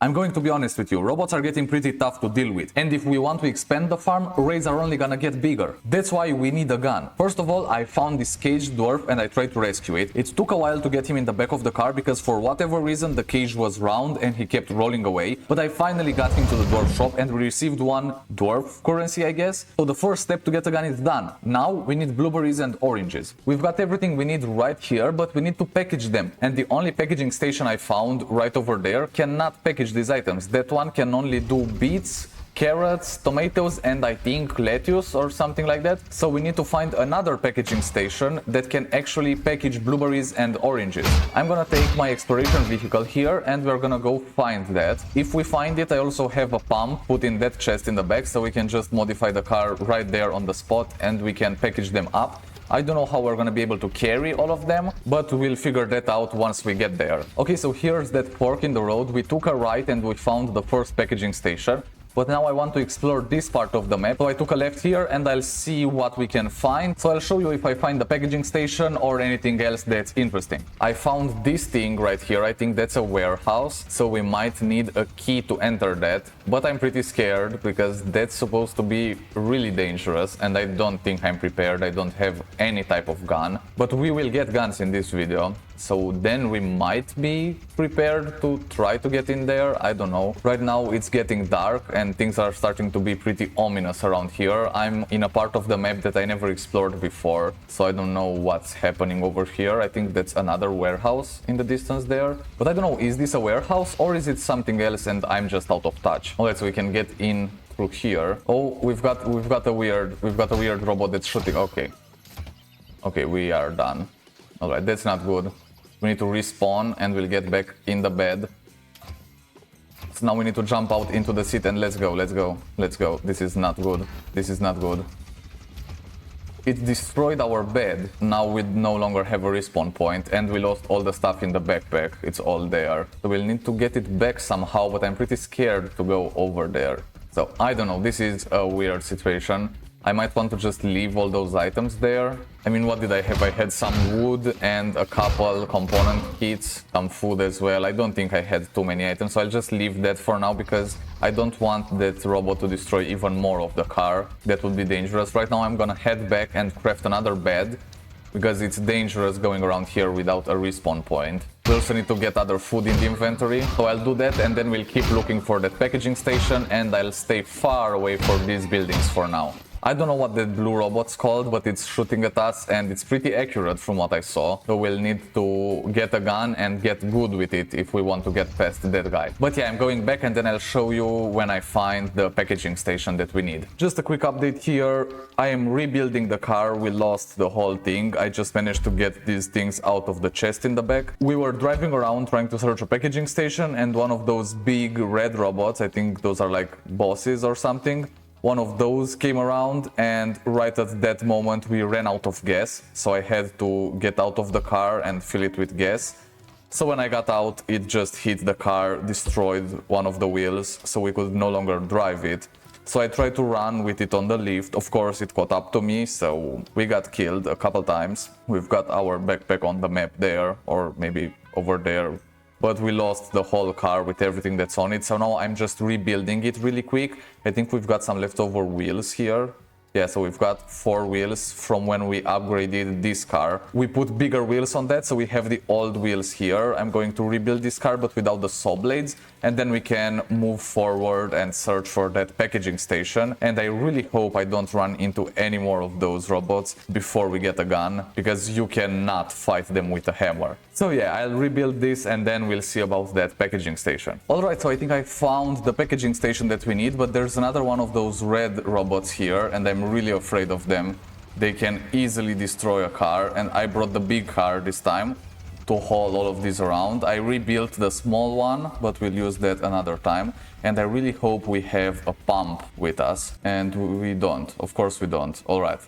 I'm going to be honest with you, robots are getting pretty tough to deal with, and if we want to expand the farm, raids are only gonna get bigger. That's why we need a gun. First of all, I found this caged dwarf and I tried to rescue it. It took a while to get him in the back of the car because for whatever reason the cage was round and he kept rolling away, but I finally got him to the dwarf shop and we received one dwarf currency, I guess. So the first step to get a gun is done. Now we need blueberries and oranges. We've got everything we need right here, but we need to package them, and the only packaging station I found right over there cannot package these items. That one can only do beets, carrots, tomatoes, and I think lettuce or something like that. So we need to find another packaging station that can actually package blueberries and oranges. I'm gonna take my exploration vehicle here and we're gonna go find that. If we find it, I also have a pump put in that chest in the back, so we can just modify the car right there on the spot and we can package them up. I don't know how we're gonna be able to carry all of them, but we'll figure that out once we get there. Okay, so here's that fork in the road. We took a right and we found the first packaging station. But now I want to explore this part of the map. So I took a left here and I'll see what we can find. So I'll show you if I find the packaging station or anything else that's interesting. I found this thing right here. I think that's a warehouse. So we might need a key to enter that. But I'm pretty scared because that's supposed to be really dangerous. And I don't think I'm prepared. I don't have any type of gun. But we will get guns in this video. So then we might be prepared to try to get in there. I don't know. Right now it's getting dark and things are starting to be pretty ominous around here. I'm in a part of the map that I never explored before, so I don't know what's happening over here. I think that's another warehouse in the distance there. But I don't know, is this a warehouse or is it something else and I'm just out of touch? Alright, so we can get in through here. Oh, we've got a weird robot that's shooting. Okay, we are done. Alright, that's not good. We need to respawn and we'll get back in the bed. So now we need to jump out into the seat and let's go. This is not good. It destroyed our bed. Now we no longer have a respawn point and we lost all the stuff in the backpack. It's all there. So we'll need to get it back somehow, but I'm pretty scared to go over there. So I don't know, this is a weird situation. I might want to just leave all those items there. I mean, what did I have? I had some wood and a couple component kits, some food as well. I don't think I had too many items, so I'll just leave that for now because I don't want that robot to destroy even more of the car. That would be dangerous. Right now I'm gonna head back and craft another bed because it's dangerous going around here without a respawn point. We also need to get other food in the inventory, so I'll do that and then we'll keep looking for that packaging station and I'll stay far away from these buildings for now. I don't know what that blue robot's called, but it's shooting at us and it's pretty accurate from what I saw. So we'll need to get a gun and get good with it if we want to get past that guy. But yeah, I'm going back and then I'll show you when I find the packaging station that we need. Just a quick update here. I am rebuilding the car. We lost the whole thing. I just managed to get these things out of the chest in the back. We were driving around trying to search a packaging station and one of those big red robots, I think those are like bosses or something, one of those came around and right at that moment we ran out of gas, so I had to get out of the car and fill it with gas. So when I got out, it just hit the car, destroyed one of the wheels, so we could no longer drive it. So I tried to run with it on the lift. Of course it caught up to me, so we got killed a couple times. We've got our backpack on the map there, or maybe over there. But we lost the whole car with everything that's on it, so now I'm just rebuilding it really quick. I think we've got some leftover wheels here. Yeah, so we've got 4 wheels from when we upgraded this car. We put bigger wheels on that, so we have the old wheels here. I'm going to rebuild this car, but without the saw blades, and then we can move forward and search for that packaging station. And I really hope I don't run into any more of those robots before we get a gun, because you cannot fight them with a hammer. So yeah, I'll rebuild this and then we'll see about that packaging station. Alright, so I think I found the packaging station that we need, but there's another one of those red robots here and I'm really afraid of them. They can easily destroy a car and I brought the big car this time to haul all of these around. I rebuilt the small one, but we'll use that another time. And I really hope we have a pump with us. And we don't. Of course we don't. Alright.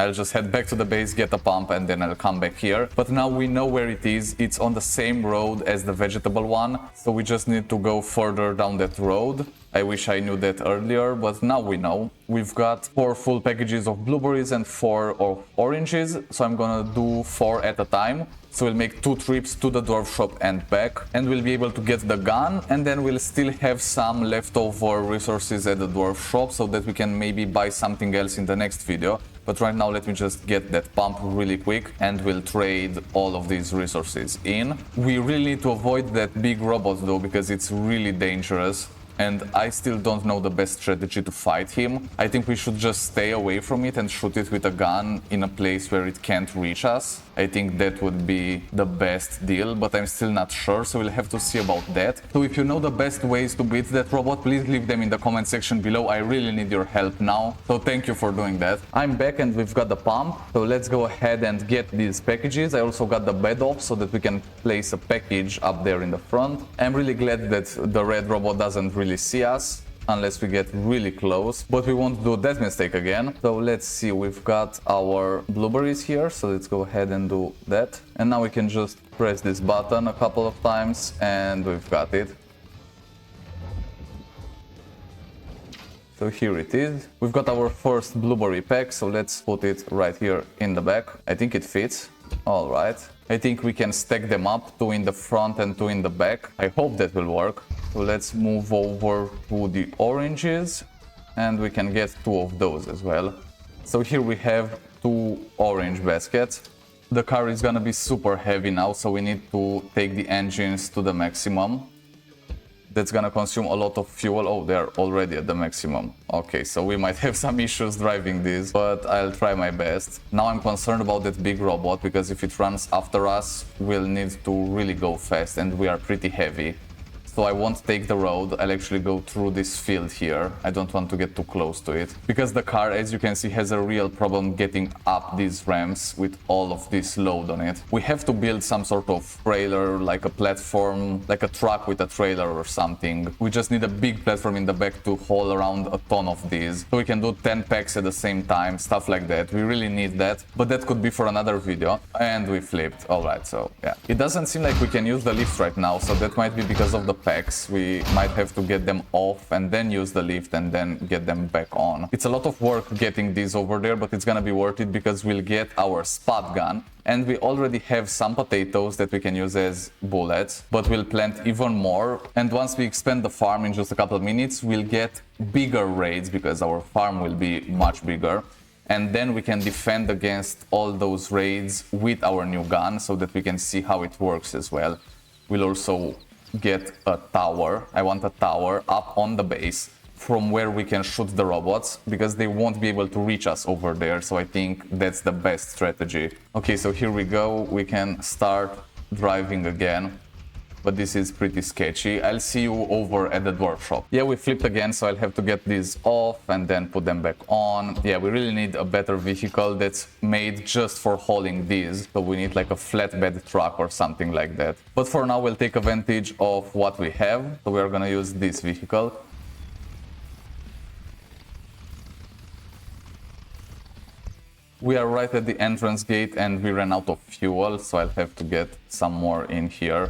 I'll just head back to the base, get a pump, and then I'll come back here. But now we know where it is. It's on the same road as the vegetable one, so we just need to go further down that road. I wish I knew that earlier, but now we know. We've got 4 full packages of blueberries and 4 of oranges, so I'm gonna do 4 at a time. So we'll make 2 trips to the dwarf shop and back, and we'll be able to get the gun, and then we'll still have some leftover resources at the dwarf shop so that we can maybe buy something else in the next video. But right now let me just get that pump really quick and we'll trade all of these resources in. We really need to avoid that big robot though, because it's really dangerous. And I still don't know the best strategy to fight him. I think we should just stay away from it and shoot it with a gun in a place where it can't reach us. I think that would be the best deal, but I'm still not sure, so we'll have to see about that. So if you know the best ways to beat that robot, please leave them in the comment section below. I really need your help now, so thank you for doing that. I'm back and we've got the pump, so let's go ahead and get these packages. I also got the bed off so that we can place a package up there in the front. I'm really glad that the red robot doesn't really see us unless we get really close, but we won't do that mistake again. So let's see, we've got our blueberries here, so let's go ahead and do that. And now we can just press this button a couple of times and we've got it. So here it is. We've got our first blueberry pack, so let's put it right here in the back. I think it fits. All right. I think we can stack them up, 2 in the front and 2 in the back. I hope that will work. So let's move over to the oranges and we can get 2 of those as well. So here we have 2 orange baskets. The car is gonna be super heavy now, so we need to take the engines to the maximum. That's gonna consume a lot of fuel. Oh, they're already at the maximum. Okay, so we might have some issues driving this, but I'll try my best. Now I'm concerned about that big robot, because if it runs after us, we'll need to really go fast and we are pretty heavy. So I won't take the road, I'll actually go through this field here. I don't want to get too close to it, because the car, as you can see, has a real problem getting up these ramps with all of this load on it. We have to build some sort of trailer, like a platform, like a truck with a trailer or something. We just need a big platform in the back to haul around a ton of these, so we can do 10 packs at the same time, stuff like that. We really need that, but that could be for another video. And we flipped. Alright, so yeah. It doesn't seem like we can use the lift right now, so that might be because of the packs. We might have to get them off and then use the lift and then get them back on. It's a lot of work getting these over there, but it's gonna be worth it because we'll get our Spud gun and we already have some potatoes that we can use as bullets, but we'll plant even more. And once we expand the farm in just a couple of minutes, we'll get bigger raids because our farm will be much bigger. And then we can defend against all those raids with our new gun so that we can see how it works as well. We'll also get a tower. I want a tower up on the base from where we can shoot the robots, because they won't be able to reach us over there. So I think that's the best strategy. Okay, so here we go. We can start driving again, but this is pretty sketchy. I'll see you over at the dwarf shop. Yeah, we flipped again, so I'll have to get these off and then put them back on. Yeah, we really need a better vehicle that's made just for hauling these. So we need like a flatbed truck or something like that. But for now, we'll take advantage of what we have. So we're gonna use this vehicle. We are right at the entrance gate and we ran out of fuel, so I'll have to get some more in here.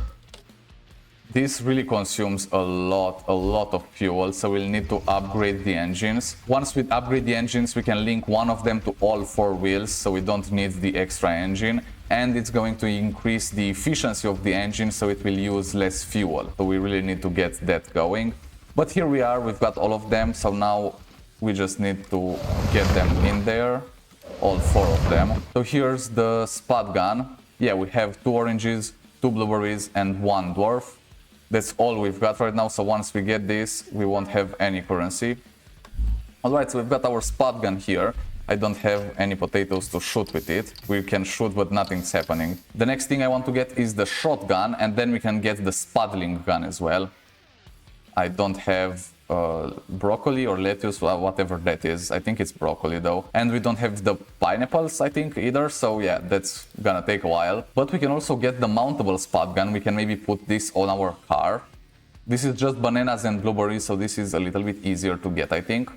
This really consumes a lot of fuel, so we'll need to upgrade the engines. Once we upgrade the engines, we can link one of them to all 4 wheels, so we don't need the extra engine. And it's going to increase the efficiency of the engine, so it will use less fuel. So we really need to get that going. But here we are, we've got all of them, so now we just need to get them in there, all 4 of them. So here's the Spud gun. Yeah, we have 2 oranges, 2 blueberries, and 1 dwarf. That's all we've got right now, so once we get this, we won't have any currency. Alright, so we've got our Spud gun here. I don't have any potatoes to shoot with it. We can shoot, but nothing's happening. The next thing I want to get is the shotgun, and then we can get the Spudling gun as well. I don't have broccoli or lettuce, whatever that is. I think it's broccoli though. And we don't have the pineapples, I think, either. So yeah, that's gonna take a while. But we can also get the mountable Spud gun. We can maybe put this on our car. This is just bananas and blueberries, so this is a little bit easier to get, I think.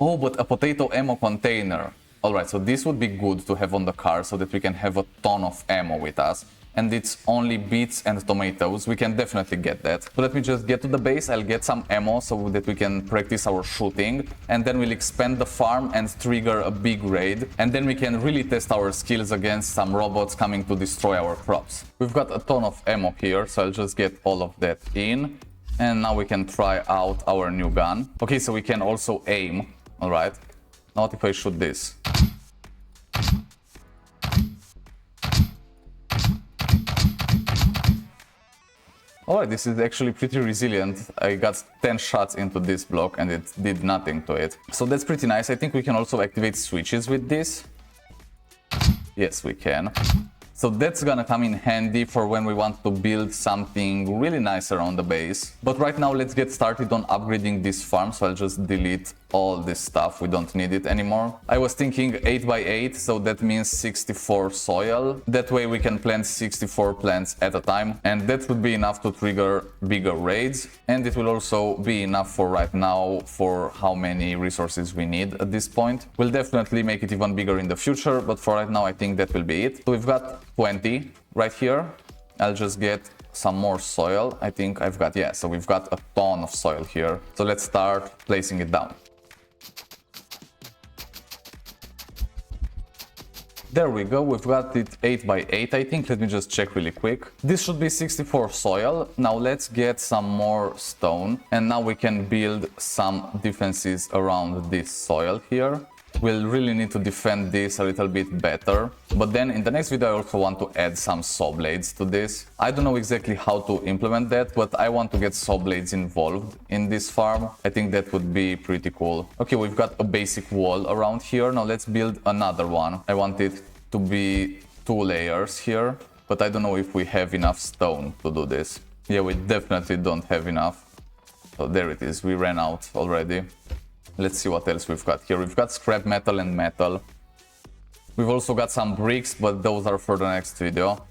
Oh, but a potato ammo container. Alright, so this would be good to have on the car so that we can have a ton of ammo with us. And it's only beets and tomatoes, we can definitely get that. So let me just get to the base, I'll get some ammo so that we can practice our shooting. And then we'll expand the farm and trigger a big raid. And then we can really test our skills against some robots coming to destroy our crops. We've got a ton of ammo here, so I'll just get all of that in. And now we can try out our new gun. Okay, so we can also aim, alright. Now what if I shoot this? Alright, this is actually pretty resilient. I got 10 shots into this block and it did nothing to it. So that's pretty nice. I think we can also activate switches with this. Yes, we can. So that's gonna come in handy for when we want to build something really nice around the base. But right now let's get started on upgrading this farm, so I'll just delete all this stuff, we don't need it anymore. I was thinking 8x8, so that means 64 soil. That way we can plant 64 plants at a time, and that would be enough to trigger bigger raids. And it will also be enough for right now for how many resources we need at this point. We'll definitely make it even bigger in the future, but for right now I think that will be it. So we've got 20 right here. I'll just get some more soil. I think I've got, yeah, so we've got a ton of soil here. So let's start placing it down. There we go, we've got it 8x8, I think. Let me just check really quick. This should be 64 soil. Now let's get some more stone. And now we can build some defenses around this soil here. We'll really need to defend this a little bit better. But then in the next video I also want to add some saw blades to this. I don't know exactly how to implement that, but I want to get saw blades involved in this farm. I think that would be pretty cool. Okay, we've got a basic wall around here. Now let's build another one. I want it to be 2 layers here, but I don't know if we have enough stone to do this. Yeah, we definitely don't have enough. So there it is, we ran out already. Let's see what else we've got here. We've got scrap metal and metal. We've also got some bricks, but those are for the next video.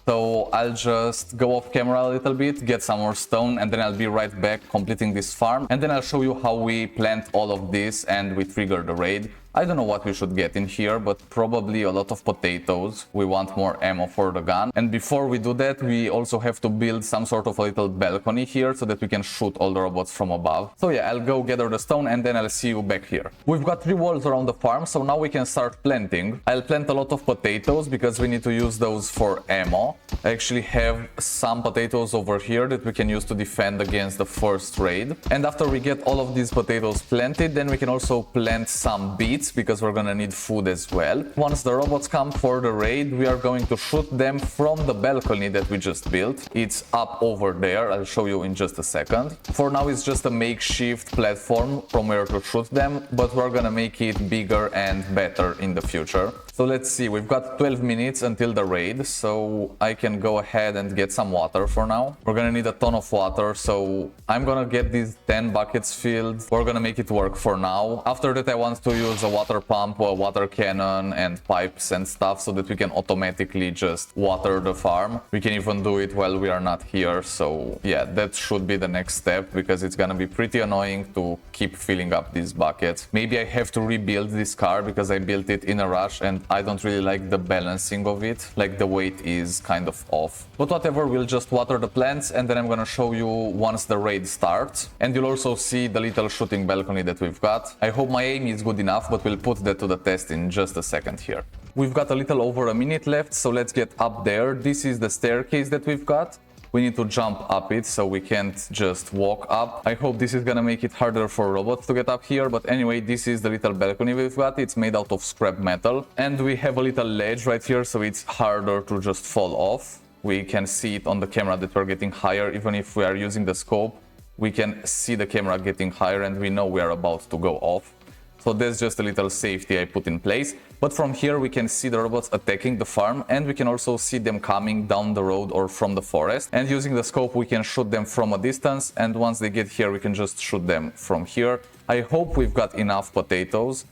So I'll just go off camera a little bit, get some more stone, and then I'll be right back completing this farm. And then I'll show you how we plant all of this and we trigger the raid. I don't know what we should get in here, but probably a lot of potatoes. We want more ammo for the gun. And before we do that, we also have to build some sort of a little balcony here so that we can shoot all the robots from above. So yeah, I'll go gather the stone and then I'll see you back here. We've got 3 walls around the farm, so now we can start planting. I'll plant a lot of potatoes because we need to use those for ammo. I actually have some potatoes over here that we can use to defend against the first raid. And after we get all of these potatoes planted, then we can also plant some beets, because we're gonna need food as well. Once the robots come for the raid, we are going to shoot them from the balcony that we just built. It's up over there, I'll show you in just a second. For now it's just a makeshift platform from where to shoot them, but we're gonna make it bigger and better in the future. So let's see, we've got 12 minutes until the raid, so I can go ahead and get some water for now. We're gonna need a ton of water, so I'm gonna get these 10 buckets filled. We're gonna make it work for now. After that I want to use a water pump, a water cannon and pipes and stuff so that we can automatically just water the farm. We can even do it while we are not here, so yeah, that should be the next step because it's gonna be pretty annoying to keep filling up these buckets. Maybe I have to rebuild this car because I built it in a rush and I don't really like the balancing of it, like the weight is kind of off. But whatever, we'll just water the plants and then I'm gonna show you once the raid starts. And you'll also see the little shooting balcony that we've got. I hope my aim is good enough, but we'll put that to the test in just a second here. We've got a little over a minute left, so let's get up there. This is the staircase that we've got. We need to jump up it, so we can't just walk up. I hope this is gonna make it harder for robots to get up here, but anyway, this is the little balcony we've got. It's made out of scrap metal, and we have a little ledge right here, so it's harder to just fall off. We can see it on the camera that we're getting higher. Even if we are using the scope, we can see the camera getting higher, and we know we are about to go off. So that's just a little safety I put in place. But from here we can see the robots attacking the farm, and we can also see them coming down the road or from the forest. And using the scope we can shoot them from a distance, and once they get here we can just shoot them from here. I hope we've got enough potatoes,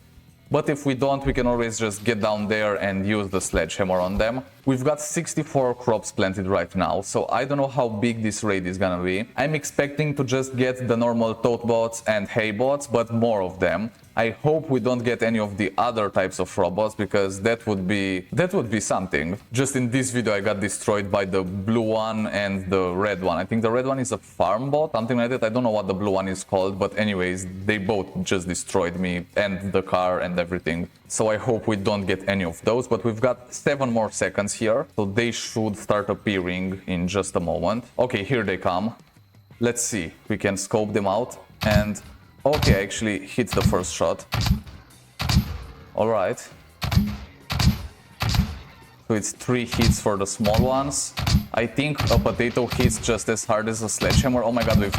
but if we don't, we can always just get down there and use the sledgehammer on them. We've got 64 crops planted right now, so I don't know how big this raid is gonna be. I'm expecting to just get the normal tote bots and hay bots, but more of them. I hope we don't get any of the other types of robots, because that would be something. Just in this video I got destroyed by the blue one and the red one. I think the red one is a farm bot, something like that. I don't know what the blue one is called, but anyways, they both just destroyed me and the car and everything. So I hope we don't get any of those, but we've got 7 more seconds here, so they should start appearing in just a moment. Okay, here they come. Let's see, we can scope them out and... Okay, I actually hit the first shot. Alright. So it's 3 hits for the small ones. I think a potato hits just as hard as a sledgehammer. Oh my god, we've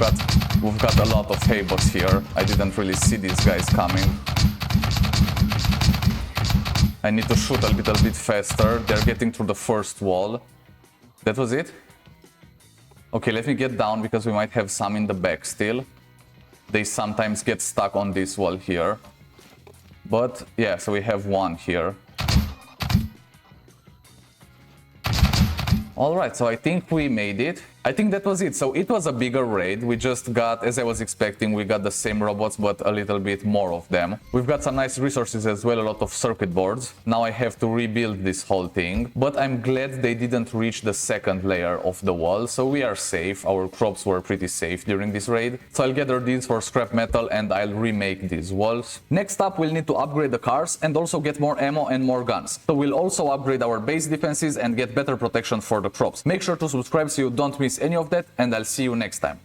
got a lot of hay bots here. I didn't really see these guys coming. I need to shoot a little bit faster. They're getting through the first wall. That was it? Okay, let me get down because we might have some in the back still. They sometimes get stuck on this wall here. But yeah, so we have one here. Alright, so I think we made it. I think that was it. So it was a bigger raid. We just got, as I was expecting, we got the same robots, but a little bit more of them. We've got some nice resources as well, a lot of circuit boards. Now I have to rebuild this whole thing. But I'm glad they didn't reach the second layer of the wall, so we are safe. Our crops were pretty safe during this raid. So I'll gather these for scrap metal and I'll remake these walls. Next up, we'll need to upgrade the cars and also get more ammo and more guns. So we'll also upgrade our base defenses and get better protection for the crops. Make sure to subscribe so you don't miss any of that, and I'll see you next time.